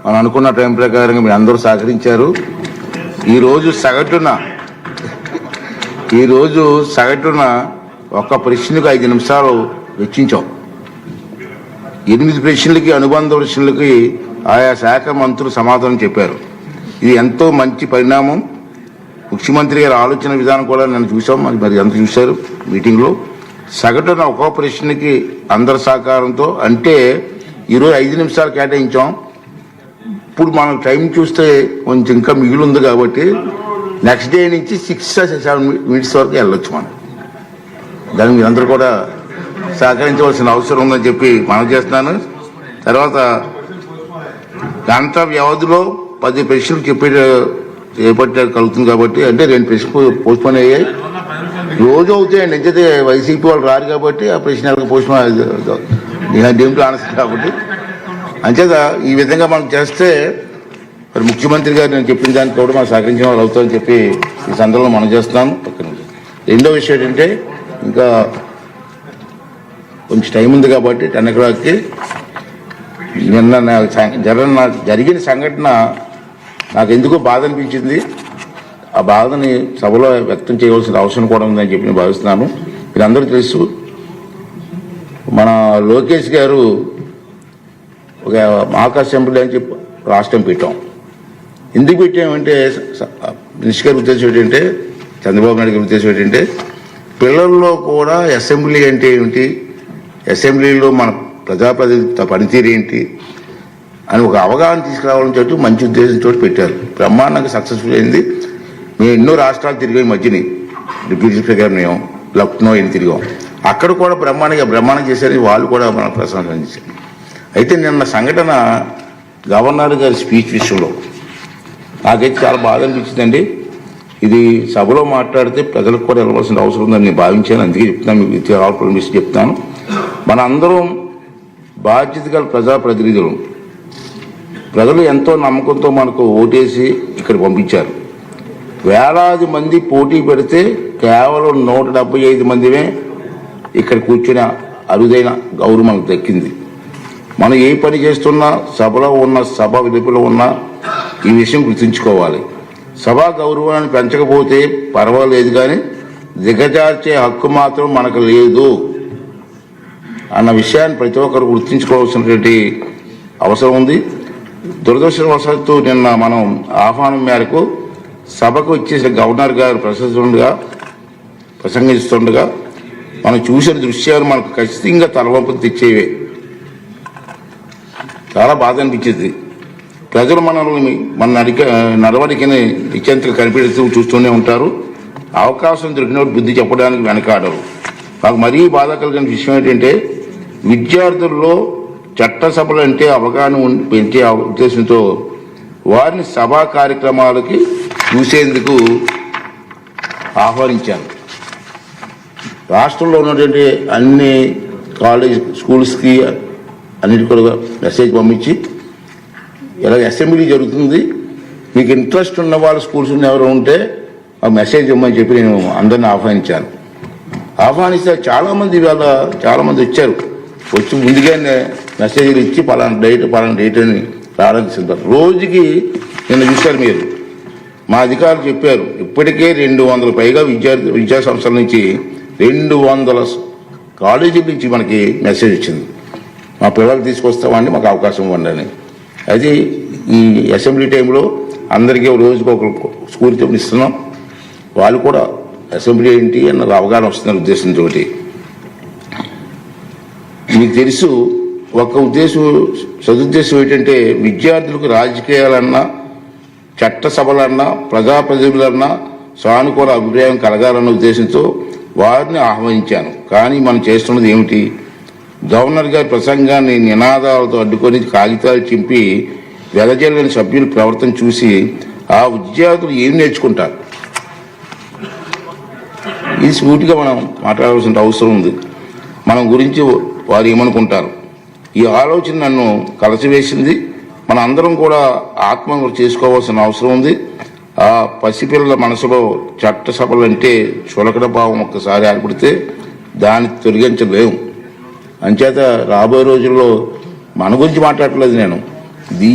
మనం అనుకున్న టైం ప్రకారంగా మీరు అందరూ సహకరించారు. ఈరోజు సగటున ఒక్క ప్రశ్నకు 5 నిమిషాలు వెచ్చించాం. 8 ప్రశ్నలకి అనుబంధ ప్రశ్నలకి ఆయా శాఖ మంత్రులు సమాధానం చెప్పారు. ఇది ఎంతో మంచి పరిణామం. ముఖ్యమంత్రి గారి ఆలోచన విధానం కూడా నేను చూసాం, మరి ఎంత చూశారు మీటింగ్లో. సగటున ఒక్కో ప్రశ్నకి అందరి సహకారంతో, అంటే ఈరోజు 5 నిమిషాలు కేటాయించాం. ఇప్పుడు మనం టైం చూస్తే కొంచెం ఇంకా మిగిలి ఉంది కాబట్టి నెక్స్ట్ డే నుంచి 6-7 minutes వరకు వెళ్ళొచ్చు మనం. దానికి మీరందరూ కూడా సహకరించవలసిన అవసరం ఉందని చెప్పి మనం చేస్తున్నాను. తర్వాత గంట వ్యవధిలో 10 ప్రశ్నలు చేపట్టే కలుగుతుంది కాబట్టి, అంటే 2 ప్రశ్నలు పోస్ట్పోన్ అయ్యాయి. రోజు అవుతాయండి, ఎంచైతే వైసీపీ వాళ్ళు రారు కాబట్టి ఆ ప్రశ్నలకు పోస్ట్పోన్ దేంట్లో ఆనస్తుంది కాబట్టి. అంచేత ఈ విధంగా మనం చేస్తే మరి ముఖ్యమంత్రి గారు నేను చెప్పిన దానికి కూడా మనం సహకరించిన వాళ్ళు అవుతామని చెప్పి ఈ సందర్భంలో మనం చేస్తున్నాం. రెండో విషయం ఏంటంటే, ఇంకా కొంచెం టైం ఉంది కాబట్టి 10 o'clockకి నిన్న జరిగిన సంఘటన నాకు ఎందుకో బాధ అనిపించింది. ఆ బాధని సభలో వ్యక్తం చేయవలసిన అవసరం కూడా ఉందని చెప్పి నేను భావిస్తున్నాను. మీరందరూ తెలుసు, మన లోకేష్ గారు ఒక మాక్ అసెంబ్లీ అని చెప్పి రాష్ట్రం పెట్టాం. ఎందుకు పెట్టామంటే, మినిస్టర్ గారి ఉద్దేశం ఏంటంటే, చంద్రబాబు నాయుడు గారి ఉద్దేశం ఏంటంటే, పిల్లల్లో కూడా అసెంబ్లీ అంటే ఏమిటి, అసెంబ్లీలో మన ప్రజాప్రతినిధి పనితీరు ఏంటి అని ఒక అవగాహన తీసుకురావాలని చెప్పి మంచి ఉద్దేశంతో పెట్టారు. బ్రహ్మాండంగా సక్సెస్ఫుల్ అయింది. మేము ఎన్నో రాష్ట్రాలు తిరిగాం, మధ్యని డిప్యూటీ స్పీకర్ మేము లక్నో ఎన్ని తిరిగాం. అక్కడ కూడా బ్రహ్మాండం చేశారు, వాళ్ళు కూడా మన ప్రశంసించారు. అయితే నిన్న సంఘటన గవర్నర్ గారి స్పీచ్ విషయంలో నాకైతే చాలా బాధ అనిపించిందండి. ఇది సభలో మాట్లాడితే ప్రజలకు కూడా వెళ్ళవలసిన అవసరం ఉందని నేను భావించాను. అందుకే చెప్తున్నాను, మీకు చెప్తాను. మన అందరం బాధ్యత గల ప్రజాప్రతినిధులు. ప్రజలు ఎంతో నమ్మకంతో మనకు ఓటేసి ఇక్కడ పంపించారు. వేలాది మంది పోటీ పెడితే కేవలం 175 మందిమే ఇక్కడ కూర్చున్న అరుదైన గౌరవం మనకు దక్కింది. మనం ఏ పని చేస్తున్నా, సభలో ఉన్న సభ వెలుపల ఉన్న ఈ విషయం గుర్తుంచుకోవాలి. సభా గౌరవాన్ని పెంచకపోతే పర్వాలేదు, కానీ దిగజార్చే హక్కు మాత్రం మనకు లేదు అన్న విషయాన్ని ప్రతి ఒక్కరు గుర్తుంచుకోవాల్సినటువంటి అవసరం ఉంది. దురదృష్టవశాత్తు నిన్న మనం ఆహ్వానం మేరకు సభకు వచ్చేసిన గవర్నర్ గారు ప్రసంగిస్తుండగా మనం చూసిన దృశ్యాలు మనకు ఖచ్చితంగా తలవంపు తెచ్చేవే. చాలా బాధ అనిపించింది. ప్రజలు మన నడవడికని నిశ్చంతగా కనిపెడుతూ చూస్తూనే ఉంటారు. అవకాశం దొరికినప్పుడు బుద్ధి చెప్పడానికి వెనకాడరు. నాకు మరీ బాధ కలిగిన విషయం ఏంటంటే, విద్యార్థుల్లో చట్టసభలు అంటే అవగాహన పెంచే ఉద్దేశంతో వారిని సభా కార్యక్రమాలకి చూసేందుకు ఆహ్వానించాను. రాష్ట్రంలో ఉన్నటువంటి అన్ని స్కూల్స్కి అన్నిటి కూడా మెసేజ్ పంపించి, ఇలా అసెంబ్లీ జరుగుతుంది, మీకు ఇంట్రెస్ట్ ఉన్న వాళ్ళ స్కూల్స్ ఎవరు ఉంటే ఆ మెసేజ్ ఇవ్వమని చెప్పి నేను అందరిని ఆహ్వానిస్తే చాలామంది వచ్చారు. వచ్చి ముందుగానే మెసేజ్లు ఇచ్చి పలానా డేట్ అని రావడానికి సిద్ధం. రోజుకి నిన్న చూశారు మీరు, మా అధికారులు చెప్పారు, ఇప్పటికే 200 పైగా విద్యా సంస్థల నుంచి 200 కాలేజీల నుంచి మనకి మెసేజ్ వచ్చింది. మా పిల్లలు తీసుకొస్తామని మాకు అవకాశం ఇవ్వండి అని. అది ఈ అసెంబ్లీ టైంలో అందరికీ రోజుకు ఒక స్కూల్ చెప్పి ఇస్తున్నాం. వాళ్ళు కూడా అసెంబ్లీ ఏంటి అన్న అవగాహన వస్తున్న ఉద్దేశంతో. మీకు తెలుసు, ఒక సదుద్దేశం ఏంటంటే, విద్యార్థులకు రాజకీయాలన్నా, చట్టసభలన్నా, ప్రజాప్రతినిధులన్నా సానుకూల అభిప్రాయం కలగాలన్న ఉద్దేశంతో వారిని ఆహ్వానించాను. కానీ మనం చేస్తున్నది ఏమిటి? గవర్నర్ గారి ప్రసంగాన్ని నినాదాలతో అడ్డుకొని కాగితాలు చింపి వెదజల్లని సభ్యుల ప్రవర్తన చూసి ఆ విద్యార్థులు ఏం నేర్చుకుంటారు? ఇది సూటిగా మనం మాట్లాడాల్సిన అవసరం ఉంది. మనం గురించి వారు ఏమనుకుంటారు? ఈ ఆలోచన నన్ను కలసివేసింది. మన అందరం కూడా ఆత్మహత్య చేసుకోవాల్సిన అవసరం ఉంది. ఆ పసిపిల్లల మనసులో చట్టసభలు అంటే చులకడ భావం ఒక్కసారి ఏర్పడితే దాన్ని తొలగించలేము. అంచేత రాబోయే రోజుల్లో మన గురించి మాట్లాడట్లేదు నేను.